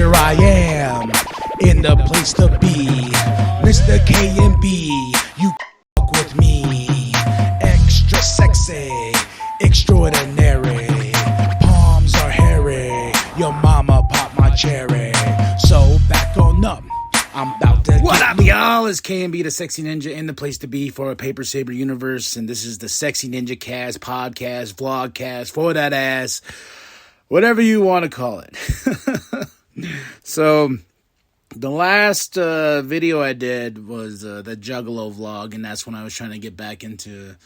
here I am, in the place to be. Mr. K and B, you fuck with me. Extra sexy, extraordinary. Palms are hairy, your mama popped my cherry. So back on up, I'm about to What up, y'all? It's K&B, the Sexy Ninja, in the place to be for a Paper Saber universe. And this is the Sexy Ninjacast, podcast, vlogcast, for that ass, whatever you want to call it. So, the last video I did was the Juggalo vlog, and that's when I was trying to get back into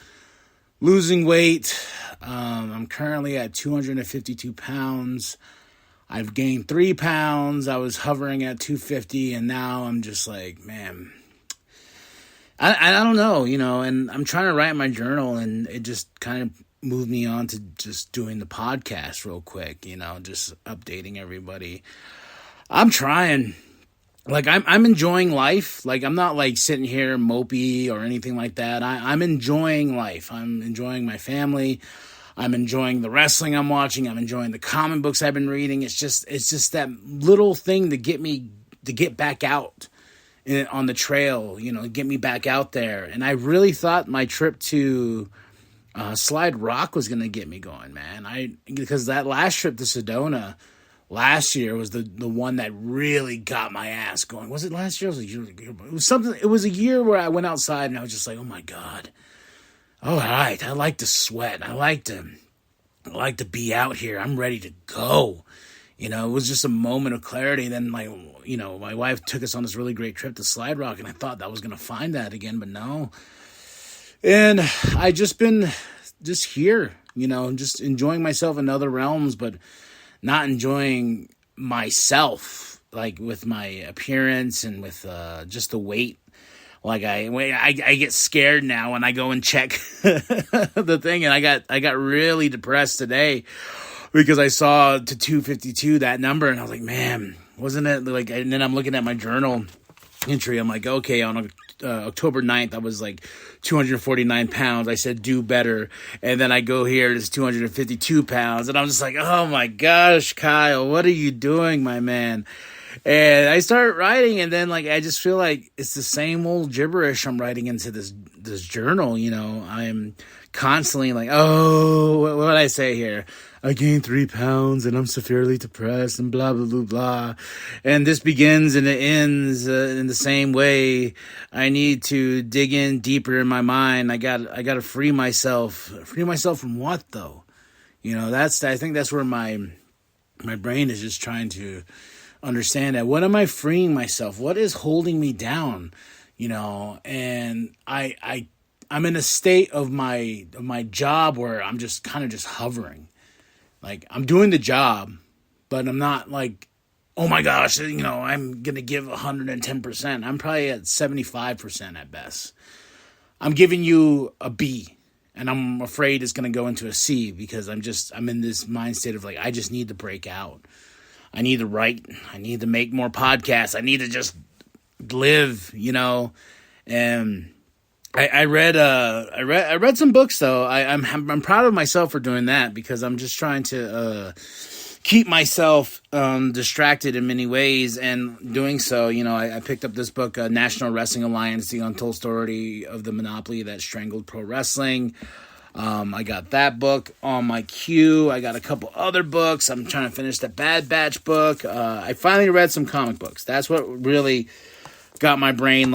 losing weight. I'm currently at 252 pounds. I've gained 3 pounds. I was hovering at 250, and now I'm just like, man, I don't know, and I'm trying to write my journal, and it just kind of moved me on to just doing the podcast real quick, just updating everybody. I'm trying. Like, I'm enjoying life. Like, I'm not, like, sitting here mopey or anything like that. I'm enjoying life. I'm enjoying my family. I'm enjoying the wrestling I'm watching. I'm enjoying the comic books I've been reading. It's just that little thing to get back out on the trail, get me back out there. And I really thought my trip to Slide Rock was going to get me going, man. Because that last trip to Sedona last year was the one that really got my ass going. Was it last year? It was something. It was a year where I went outside and I was just like, oh my God. All right, I like to sweat. I like to be out here. I'm ready to go. It was just a moment of clarity. Then, my wife took us on this really great trip to Slide Rock, and I thought that was going to find that again, but no. And I just been just here, just enjoying myself in other realms, but not enjoying myself, like with my appearance and with just the weight. Like I get scared now when I go and check the thing, and I got really depressed today because I saw to 252 that number, and I was like, man, wasn't it like? And then I'm looking at my journal entry. I'm like, okay, on October 9th, I was like 249 pounds. I said do better, and then I go here, it's 252 pounds, and I'm just like, oh my gosh, Kyle, what are you doing, my man? And I start writing, and then I just feel like it's the same old gibberish I'm writing into this journal. I'm constantly like, oh, what did I say here? I gained 3 pounds, and I'm severely depressed, and blah blah blah blah. And this begins and it ends in the same way. I need to dig in deeper in my mind. I got to free myself. Free myself from what though? I think that's where my brain is just trying to understand that. What am I freeing myself? What is holding me down? And I'm in a state of my job where I'm just kind of just hovering. Like, I'm doing the job, but I'm not like, oh my gosh, I'm going to give 110%. I'm probably at 75% at best. I'm giving you a B, and I'm afraid it's going to go into a C because I'm in this mind state of like, I just need to break out. I need to write. I need to make more podcasts. I need to just live, And I read some books though. I'm proud of myself for doing that because I'm just trying to keep myself distracted in many ways, and doing so, I picked up this book, National Wrestling Alliance: The Untold Story of the Monopoly That Strangled Pro Wrestling. I got that book on my queue. I got a couple other books. I'm trying to finish the Bad Batch book. I finally read some comic books. That's what really got my brain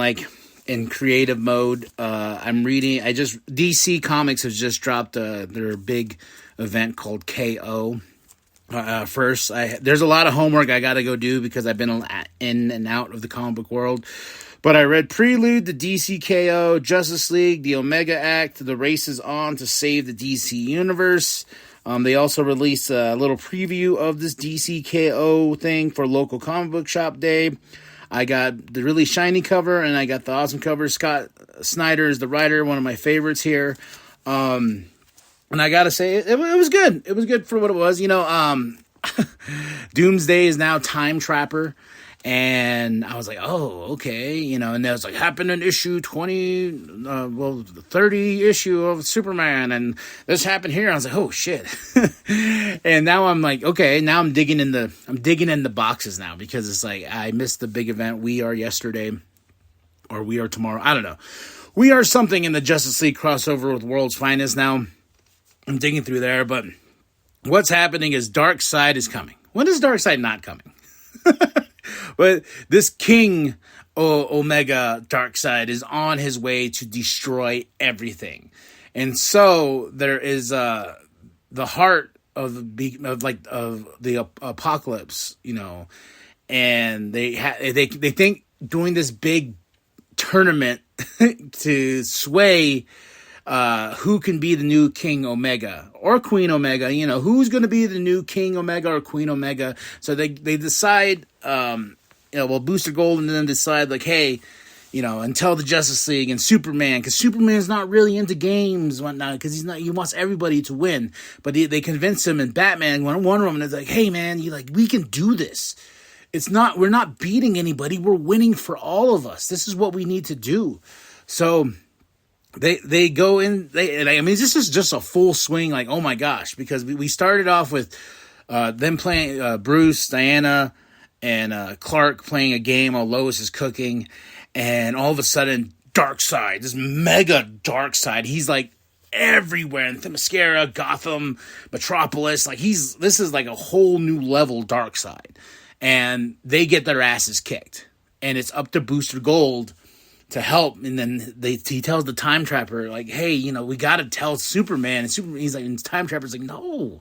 in creative mode. I'm reading. DC Comics has just dropped their big event called KO. First, there's a lot of homework I got to go do because I've been in and out of the comic book world. But I read Prelude to DCKO, Justice League, The Omega Act, The Race is On to Save the DC Universe. They also released a little preview of this DCKO thing for local comic book shop day. I got the really shiny cover, and I got the awesome cover. Scott Snyder is the writer, one of my favorites here. And I gotta say, it was good. It was good for what it was. Doomsday is now Time Trapper. And I was like, oh, okay, you know, and that was like happened in issue 30 issue of Superman, and this happened here. I was like, oh shit. And now I'm like, okay, now I'm digging in the boxes now, because it's like I missed the big event. We Are yesterday, or We Are tomorrow. I don't know. We Are something in the Justice League crossover with World's Finest now. I'm digging through there, but what's happening is Darkseid is coming. When is Darkseid not coming? But this King Omega Darkseid is on his way to destroy everything. And so there is the heart of the apocalypse, you know, and they think doing this big tournament to sway who can be the new King Omega or Queen Omega, you know, who's going to be the new King Omega or Queen Omega. So they decide, Booster Gold and then decide like, hey, you know, until the Justice League and Superman, because Superman's not really into games and whatnot, because he wants everybody to win. But they convince him, and Batman, Wonder Woman is like, hey man, we can do this. We're not beating anybody, we're winning for all of us. This is what we need to do. So they go in, this is just a full swing, like, oh my gosh, because we started off with them playing Bruce, Diana, and Clark playing a game while Lois is cooking, and all of a sudden, Darkseid, this mega Darkseid, he's like everywhere in Themyscira, Gotham, Metropolis, this is like a whole new level Darkseid, and they get their asses kicked, and it's up to Booster Gold to help. And then he tells the Time Trapper, like, hey, you know, we got to tell Superman. And Superman, and Time Trapper's like, no,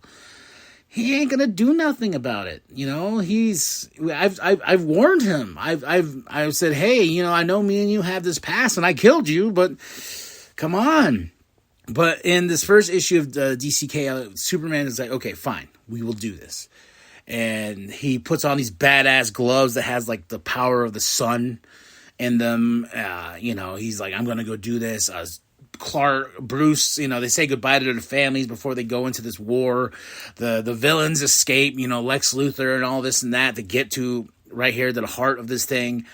he ain't gonna do nothing about it. You know, I've warned him. I've said, hey, you know, I know me and you have this past, and I killed you, but come on. But in this first issue of the DCK, Superman is like, okay, fine, we will do this. And he puts on these badass gloves that has like the power of the sun in them. You know, he's like, I'm gonna go do this. Clark, Bruce, you know, they say goodbye to their families before they go into this war. The villains escape, you know, Lex Luthor and all this and that to get to right here to the heart of this thing.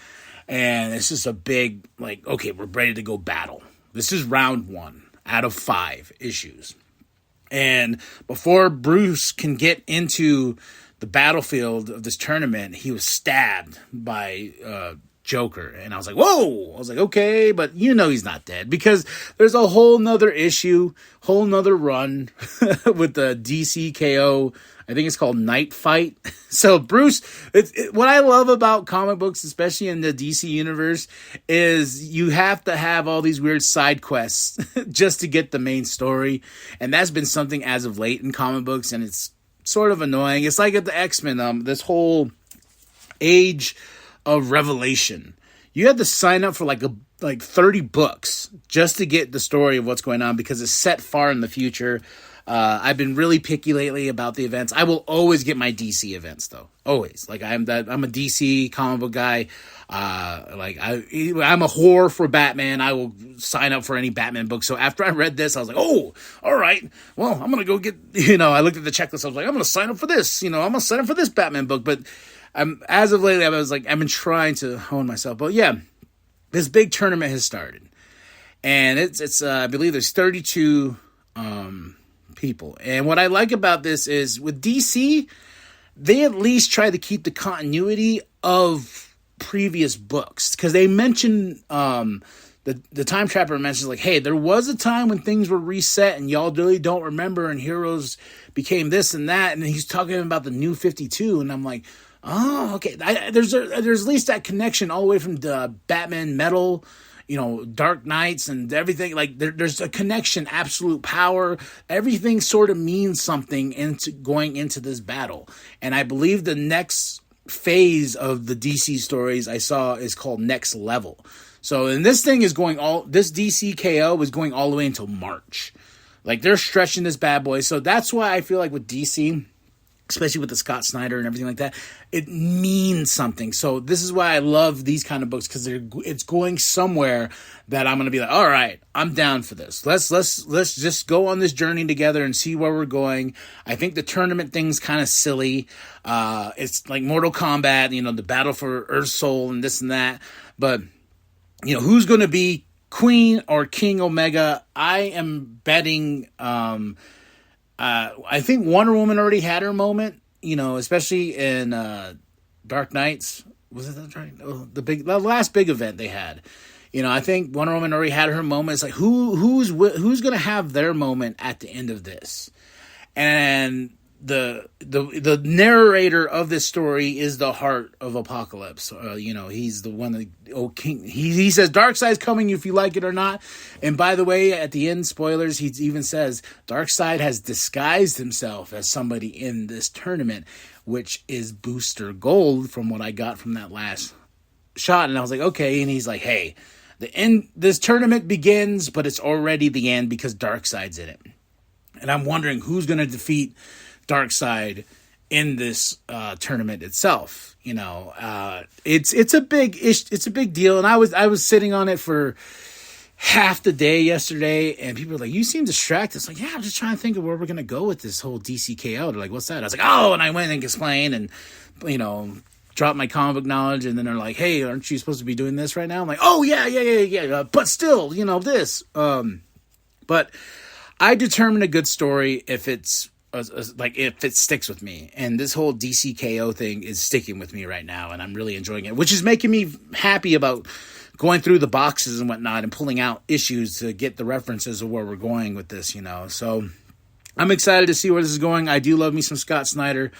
And it's just a big, like, okay, we're ready to go battle. This is round 1 out of 5 issues. And before Bruce can get into the battlefield of this tournament, he was stabbed by Joker. And I was like, whoa! I was like, okay, but you know he's not dead, because there's a whole nother issue, whole nother run with the DCKO, I think it's called Night Fight. So Bruce, what I love about comic books, especially in the DC universe, is you have to have all these weird side quests just to get the main story. And that's been something as of late in comic books, and it's sort of annoying. It's like at the X-Men, this whole age of Revelation. You had to sign up for like 30 books just to get the story of what's going on, because it's set far in the future. I've been really picky lately about the events. I will always get my DC events though. Always. Like I'm a DC comic book guy. I'm a whore for Batman. I will sign up for any Batman book. So after I read this, I was like, oh, all right. Well, I'm going to go get, you know, I looked at the checklist. I was like, I'm going to sign up for this. You know, I'm going to sign up for this Batman book. But as of lately, I was like, I've been trying to hone myself. But yeah, this big tournament has started. And it's I believe there's 32 people. And what I like about this is with DC, they at least try to keep the continuity of previous books. Because they mention, the Time Trapper mentions like, hey, there was a time when things were reset and y'all really don't remember, and heroes became this and that. And he's talking about the New 52. And I'm like, oh, okay. There's at least that connection all the way from the Batman Metal, you know, Dark Knights and everything. Like there's a connection, absolute power. Everything sort of means something into going into this battle. And I believe the next phase of the DC stories I saw is called Next Level. So, and this thing is this DCKO is going all the way until March. Like they're stretching this bad boy. So that's why I feel like with DC, especially with the Scott Snyder and everything like that, it means something. So this is why I love these kind of books, because it's going somewhere that I'm going to be like, all right, I'm down for this. Let's just go on this journey together and see where we're going. I think the tournament thing's kind of silly. It's like Mortal Kombat, the battle for Earth Soul and this and that. But, who's going to be Queen or King Omega? I am betting... I think Wonder Woman already had her moment, especially in Dark Knights. Was it that right? Oh, the last big event they had. I think Wonder Woman already had her moment. It's like who's going to have their moment at the end of this? And the narrator of this story is the Heart of Apocalypse. He's the one that King. He says Darkseid's coming if you like it or not. And by the way, at the end, spoilers, he even says Darkseid has disguised himself as somebody in this tournament, which is Booster Gold, from what I got from that last shot. And I was like, okay. And he's like, hey, the end. This tournament begins, but it's already the end because Darkseid's in it. And I'm wondering who's going to defeat Darkseid in this tournament itself. It's a big deal, and I was sitting on it for half the day yesterday, and people were like, "You seem distracted." It's like, yeah, I'm just trying to think of where we're gonna go with this whole DCKO. They're like, "What's that?" I was like, "Oh," and I went and explained, and dropped my comic book knowledge, and then they're like, "Hey, aren't you supposed to be doing this right now?" I'm like, "Oh yeah, but still, this." But I determine a good story if it's if it sticks with me, and this whole DCKO thing is sticking with me right now, and I'm really enjoying it, which is making me happy about going through the boxes and whatnot and pulling out issues to get the references of where we're going with this, so I'm excited to see where this is going. I do love me some Scott Snyder.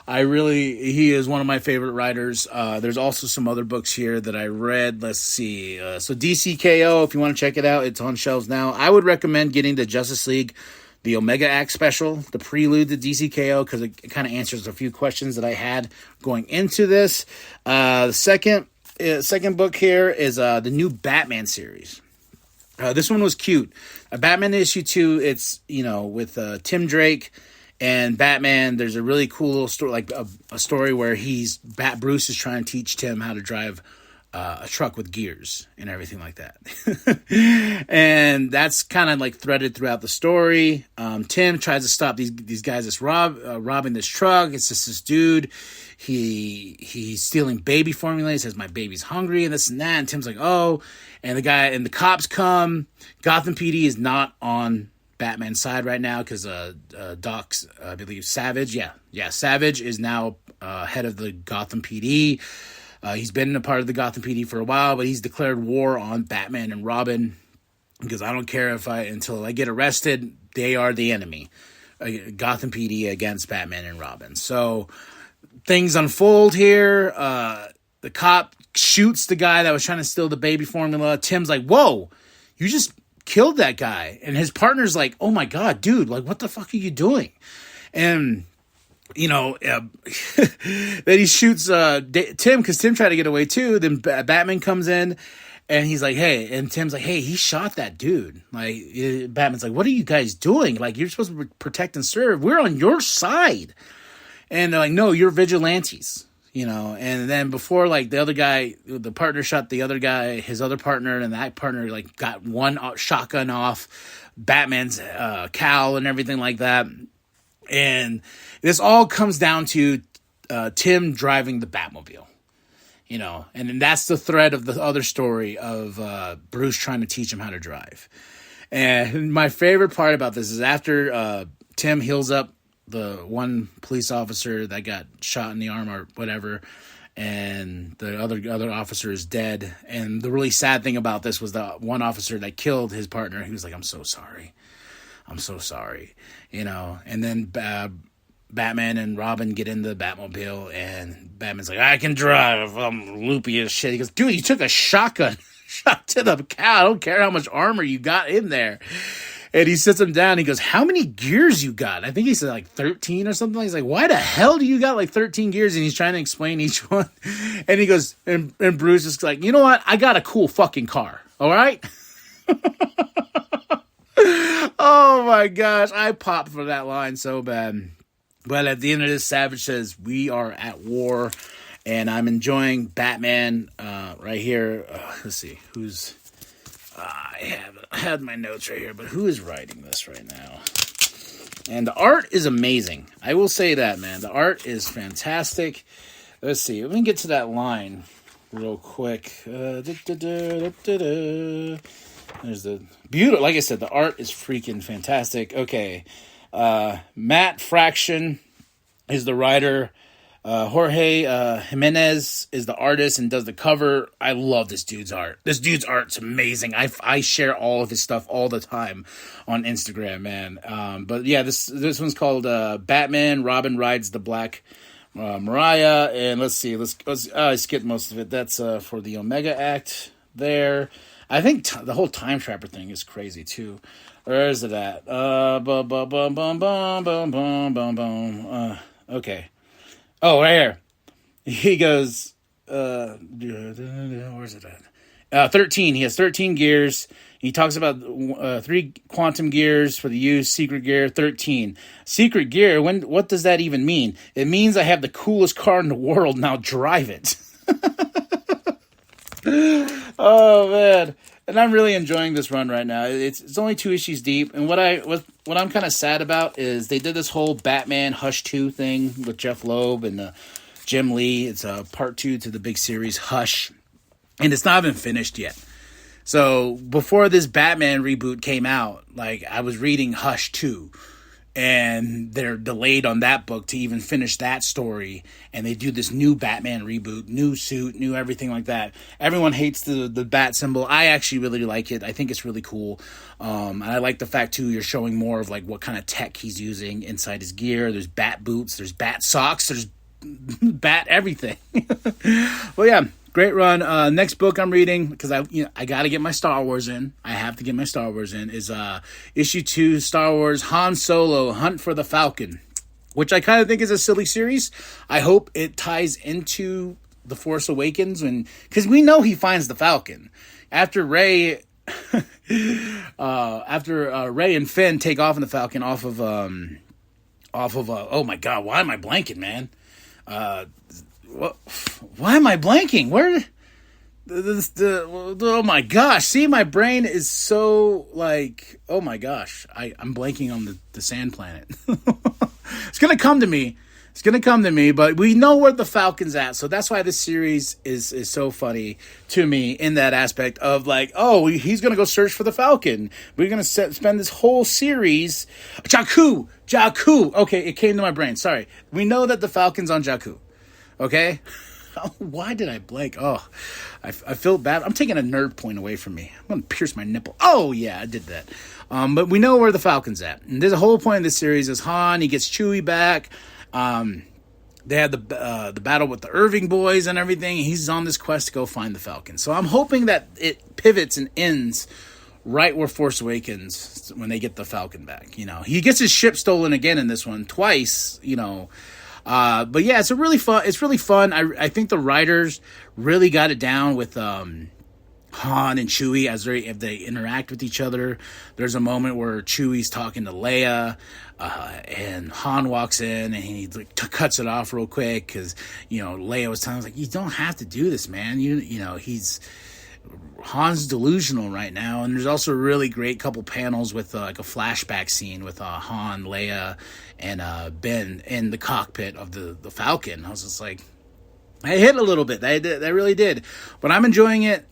He is one of my favorite writers. There's also some other books here that I read. Let's see. So DCKO, if you want to check it out, it's on shelves now. I would recommend getting the Justice League, the Omega Act special, the prelude to DCKO, because it kind of answers a few questions that I had going into this. The second book here is the new Batman series. This one was cute. Batman issue 2, it's, with Tim Drake and Batman. There's a really cool little story, like a story where Bruce is trying to teach Tim how to drive a truck with gears and everything like that. And that's kind of like threaded throughout the story. Tim tries to stop these guys that's robbing this truck. It's just this dude. He's stealing baby formula. He says, my baby's hungry and this and that. And Tim's like, oh, and the cops come. Gotham PD is not on Batman's side right now because Doc's, I believe, Savage. Yeah, Savage is now head of the Gotham PD. He's been a part of the Gotham PD for a while, but he's declared war on Batman and Robin because I don't care until I get arrested, they are the enemy. Gotham PD against Batman and Robin. So things unfold here. The cop shoots the guy that was trying to steal the baby formula. Tim's like, whoa, you just killed that guy. And his partner's like, oh my God, dude, like, what the fuck are you doing? And then he shoots Tim because Tim tried to get away too. Then Batman comes in and he's like, hey, and Tim's like, hey, he shot that dude. Like, Batman's like, what are you guys doing? Like, you're supposed to protect and serve. We're on your side. And they're like, no, you're vigilantes, and then before, like, the other guy, the partner shot the other guy, his other partner, and that partner, like, got one shotgun off Batman's cowl and everything like that. And this all comes down to Tim driving the Batmobile, and then that's the thread of the other story of Bruce trying to teach him how to drive. And my favorite part about this is after Tim heals up the one police officer that got shot in the arm or whatever, and the other officer is dead. And the really sad thing about this was the one officer that killed his partner. He was like, I'm so sorry. And then Batman and Robin get in the Batmobile, and Batman's like, I can drive. I'm loopy as shit. He goes, dude, you took a shotgun shot to the cow. I don't care how much armor you got in there. And he sits him down. He goes, how many gears you got? I think he said like 13 or something. He's like, why the hell do you got like 13 gears? And he's trying to explain each one. And he goes, and Bruce is like, you know what? I got a cool fucking car. All right. Oh my gosh. I popped for that line so bad. But at the end of this, Savage says, we are at war. And I'm enjoying Batman right here. Let's see. Who's... I had my notes right here, but who is writing this right now? And the art is amazing. I will say that, man. The art is fantastic. Let's see. Let me get to that line real quick. There's the beautiful. Like I said, the art is freaking fantastic. Okay. Matt Fraction is the writer. Jorge Jimenez is the artist and does the cover. I love this dude's art. This dude's art's amazing. I share all of his stuff all the time on Instagram, man. But yeah, this one's called Batman. Robin Rides the Black Mariah. And let's see. Let's I skipped most of it. That's for the Omega Act there. I think the whole Time Trapper thing is crazy too. Where is it at? Okay. Oh, right here. He goes, where's it at? 13. He has 13 gears. He talks about 3 quantum gears for the use, secret gear, 13. Secret gear, what does that even mean? It means I have the coolest car in the world, now drive it. Oh, man. And I'm really enjoying this run right now. It's only 2 issues deep, and what I'm kind of sad about is they did this whole Batman Hush 2 thing with Jeff Loeb and Jim Lee. It's a part 2 to the big series Hush, and it's not even finished yet. So before this Batman reboot came out, like I was reading Hush 2. And they're delayed on that book to even finish that story. And they do this new Batman reboot, new suit, new everything like that. Everyone hates the bat symbol. I actually really like it. I think it's really cool. And I like the fact, too, you're showing more of like what kind of tech he's using inside his gear. There's bat boots. There's bat socks. There's bat everything. Well, yeah. Great run. Next book I'm reading, because I got to get my Star Wars in. I have to get my Star Wars in, is issue 2, Star Wars Han Solo, Hunt for the Falcon, which I kind of think is a silly series. I hope it ties into The Force Awakens, because we know he finds the Falcon. After Rey and Finn take off in the Falcon off of oh my God, why am I blanking, man? Why am I blanking? Where? Oh my gosh! See, my brain is so like, oh my gosh! I'm blanking on the Sand Planet. It's gonna come to me. It's gonna come to me. But we know where the Falcon's at, so that's why this series is so funny to me in that aspect of like, oh, he's gonna go search for the Falcon. We're gonna spend this whole series, Jakku. Okay, it came to my brain. Sorry. We know that the Falcon's on Jakku. Okay? Why did I blank? Oh, I feel bad. I'm taking a nerd point away from me. I'm going to pierce my nipple. Oh, yeah, I did that. But we know where the Falcon's at. And there's a whole point of this series is Han, he gets Chewie back. They had the battle with the Irving boys and everything. He's on this quest to go find the Falcon. So I'm hoping that it pivots and ends right where Force Awakens when they get the Falcon back. You know, he gets his ship stolen again in this one twice, you know. But yeah, it's really fun. I think the writers really got it down with Han and Chewie as they interact with each other. There's a moment where Chewie's talking to Leia, and Han walks in and he cuts it off real quick because, you know, Leia was telling him, like, you don't have to do this, man. You know, Han's delusional right now. And there's also a really great couple panels with like a flashback scene with Han, Leia, and Ben in the cockpit of the Falcon. I was just like, I hit a little bit. I really did. But I'm enjoying it.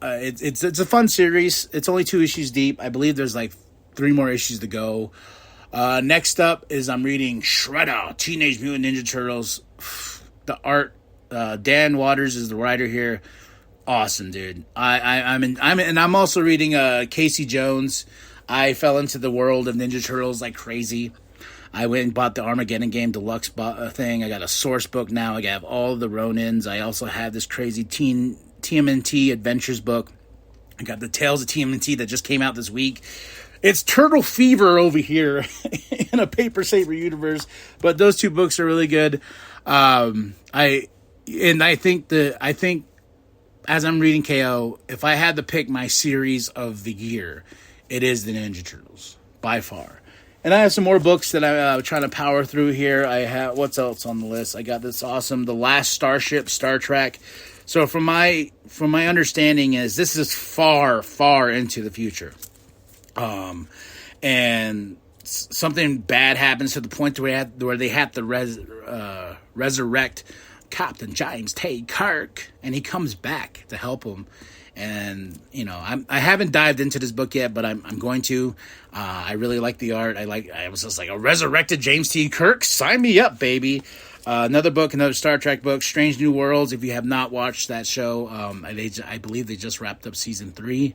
It's a fun series. It's only 2 issues deep. I believe there's like 3 more issues to go. Next up is I'm reading Shredder, Teenage Mutant Ninja Turtles. The art, Dan Waters is the writer here. Awesome, dude. I'm also reading Casey Jones. I fell into the world of Ninja Turtles like crazy. I went and bought the Armageddon Game Deluxe thing. I got a source book now. I have all of the Ronins. I also have this crazy TMNT Adventures book. I got the Tales of TMNT that just came out this week. It's Turtle Fever over here in a Paper Saber universe, but those 2 books are really good. I think as I'm reading KO, if I had to pick my series of the year, it is the Ninja Turtles by far. And I have some more books that I'm trying to power through here. I have, what's else on the list? I got this awesome The Last Starship, Star Trek. So from my understanding is this is far, far into the future. And something bad happens to the point where they have to resurrect Captain James T. Kirk, and he comes back to help him. And I haven't dived into this book yet, but I'm going to. I really like the art. I was just like, a resurrected James T. Kirk. Sign me up, baby. Another book, another Star Trek book, Strange New Worlds. If you have not watched that show, I believe they just wrapped up season 3.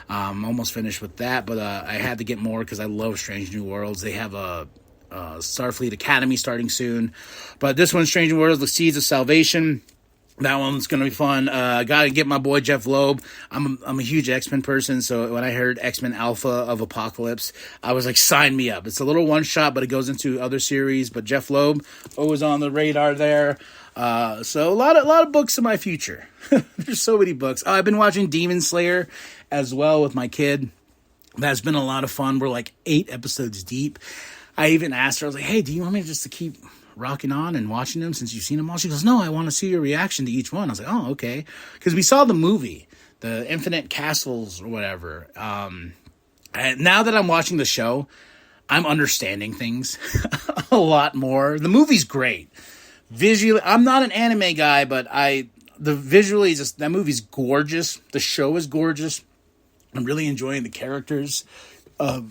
I'm almost finished with that, but I had to get more because I love Strange New Worlds. They have a Starfleet Academy starting soon, but this one, Strange New Worlds: The Seeds of Salvation. That one's going to be fun. I got to get my boy Jeff Loeb. I'm a huge X-Men person, so when I heard X-Men Alpha of Apocalypse, I was like, sign me up. It's a little one-shot, but it goes into other series. But Jeff Loeb always on the radar there. So a lot of books in my future. There's so many books. I've been watching Demon Slayer as well with my kid. That's been a lot of fun. We're like 8 episodes deep. I even asked her, I was like, hey, do you want me just to keep rocking on and watching them since you've seen them all? She goes, no, I want to see your reaction to each one. I was like, oh, okay. Because we saw the movie, the Infinite Castles or whatever. And now that I'm watching the show, I'm understanding things a lot more. The movie's great. Visually, I'm not an anime guy, but visually, that movie's gorgeous. The show is gorgeous. I'm really enjoying the characters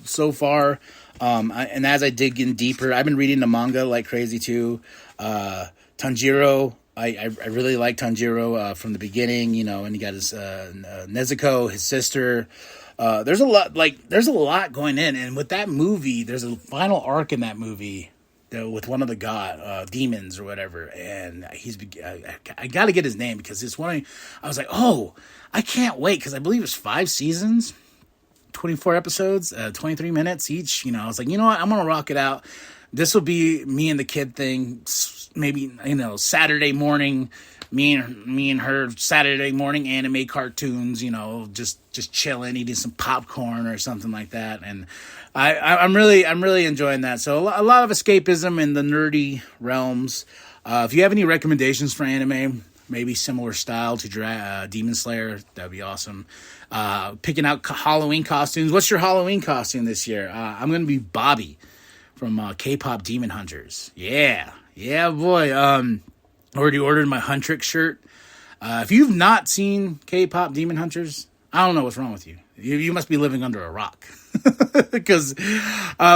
so far. And as I dig in deeper, I've been reading the manga like crazy too. Tanjiro, I really like Tanjiro from the beginning, and he got his Nezuko, his sister. There's a lot going in, and with that movie, there's a final arc in that movie with one of the demons or whatever, and I got to get his name because it's one. I was like, oh, I can't wait because I believe it's 5 seasons. 24 episodes, 23 minutes each. I was like, you know what? I'm going to rock it out. This will be me and the kid thing. Maybe, Saturday morning, me and her Saturday morning anime cartoons, just chilling, eating some popcorn or something like that. And I'm really enjoying that. So a lot of escapism in the nerdy realms. If you have any recommendations for anime, maybe similar style to Demon Slayer, that'd be awesome. Picking out Halloween costumes. What's your Halloween costume this year? I'm going to be Bobby from K-Pop Demon Hunters. Yeah, boy. Already ordered my Huntrix shirt. If you've not seen K-Pop Demon Hunters, I don't know what's wrong with you. You must be living under a rock. Because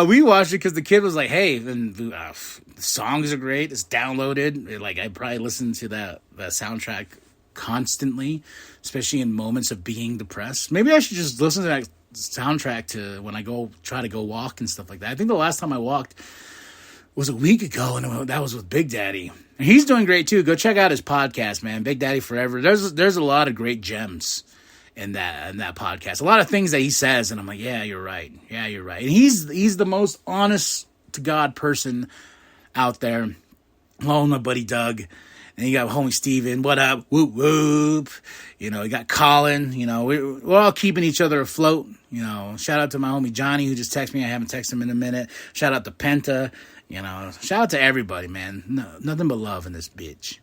we watched it because the kid was like, hey, the songs are great. It's downloaded. I probably listen to that soundtrack constantly, especially in moments of being depressed. Maybe I should just listen to that soundtrack to when I try to go walk and stuff like that. I think the last time I walked was a week ago, and that was with Big Daddy. And he's doing great too. Go check out his podcast, man. Big Daddy Forever. There's a lot of great gems in that podcast. A lot of things that he says, and I'm like, yeah, you're right. And he's the most honest to God person out there. Along with my buddy Doug. And you got homie Steven, what up, whoop, whoop. You got Colin, we're all keeping each other afloat. Shout out to my homie Johnny, who just texted me. I haven't texted him in a minute. Shout out to Penta, shout out to everybody, man. No, nothing but love in this bitch.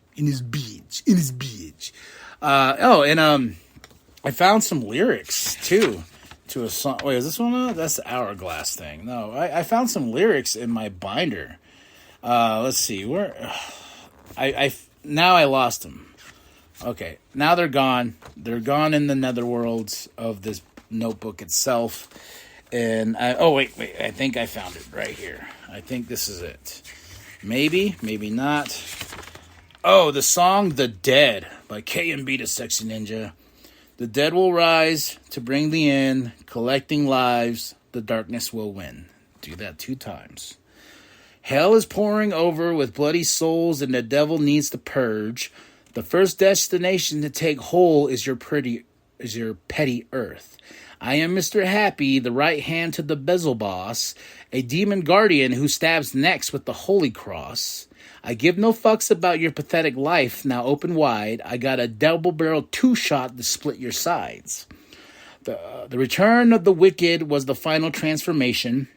I found some lyrics, too, to a song. Wait, is this one? That's the Hourglass thing. No, I found some lyrics in my binder. Let's see, where... Now I lost them. Okay, now they're gone. They're gone in the netherworlds of this notebook itself. And wait, I think I found it right here. I think this is it. Maybe not. Oh, the song "The Dead" by K&B to Sexy Ninja. The dead will rise to bring the end, collecting lives. The darkness will win. Do that 2 times. Hell is pouring over with bloody souls, and the devil needs to purge. The first destination to take hold is your petty earth. I am Mr. Happy, the right hand to the bezel boss, a demon guardian who stabs necks with the holy cross. I give no fucks about your pathetic life, now open wide. I got a double-barrel 2-shot to split your sides. The return of the wicked was the final transformation.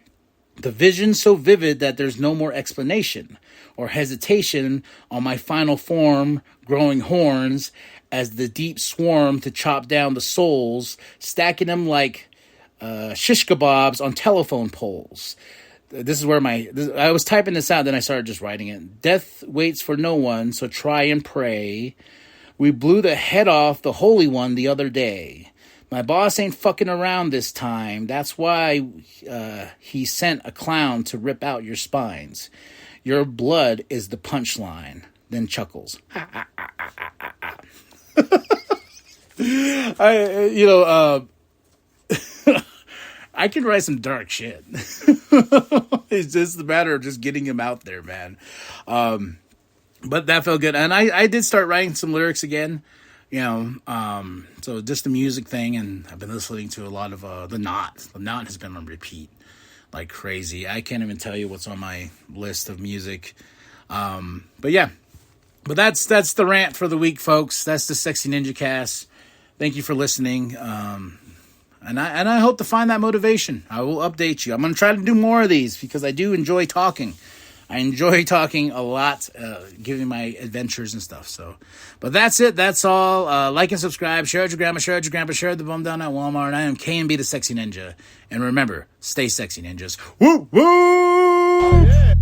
The vision so vivid that there's no more explanation or hesitation on my final form growing horns as the deep swarm to chop down the souls, stacking them like shish kebabs on telephone poles. This is where I was typing this out, then I started just writing it. Death waits for no one, so try and pray. We blew the head off the Holy One the other day. My boss ain't fucking around this time. That's why he sent a clown to rip out your spines. Your blood is the punchline. Then chuckles. I can write some dark shit. It's just a matter of just getting him out there, man. But that felt good. And I did start writing some lyrics again, so just the music thing. And I've been listening to a lot of The Knot. The Knot has been on repeat like crazy. I can't even tell you what's on my list of music. But yeah, but that's the rant for the week, folks. That's the Sexy Ninjacast. Thank you for listening. And I hope to find that motivation. I will update you. I'm going to try to do more of these because I do enjoy talking. I enjoy talking a lot, giving my adventures and stuff. So, but that's it. That's all. Like and subscribe. Share it with your grandma. Share it with your grandpa. Share it with the bum down at Walmart. And I am K&B the Sexy Ninja. And remember, stay sexy, ninjas. Woo woo! Oh, yeah.